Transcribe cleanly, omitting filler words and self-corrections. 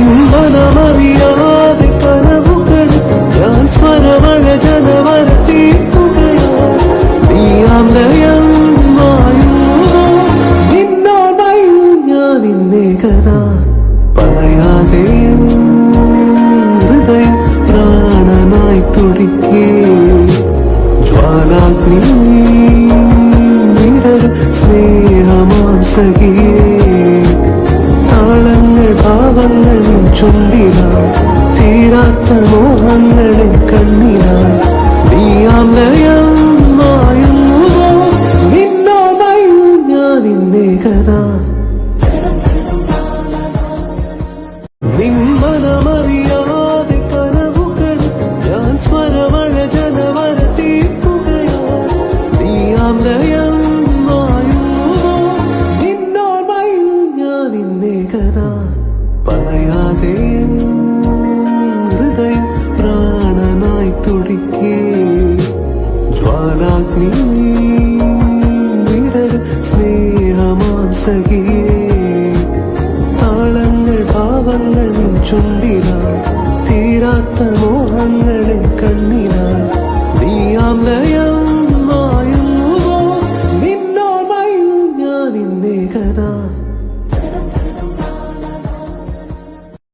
നിന്മനമറിയാതെ കനവുകൾ ഞാൻ സ്വരമഴ ജനവര തീർക്കുകയാൽ നീയാം ലയം മായുന്നു നിന്നോർമ്മയിൽ ഞാൻ ഇന്നേകത പറയാതെ ഹൃദയം പ്രാണനായി തുടിക്കേ ജ്വാലാഗ്നി സ്നേഹമാം സഖിയേ താളങ്ങൾ ഭാവങ്ങൾ ചുണ്ടിനായി തീരാത്ത മോഹങ്ങളിൽ കണ്ണിനായി നീയാം ലയം മായുന്നുവോ നിന്നോർമ്മയിൽ ഞാൻ ഇന്നേകത നിന്മനമറിയാതെ കനവുകൾ ഞാൻ സ്വരമഴ ജനവര തീർക്കുകയാൽ നീയാം ലയം പറയാതെ ഹൃദയം പ്രാണനായി തുടിക്കേ ജ്വാലാഗ്നി സ്നേഹമാം സഖി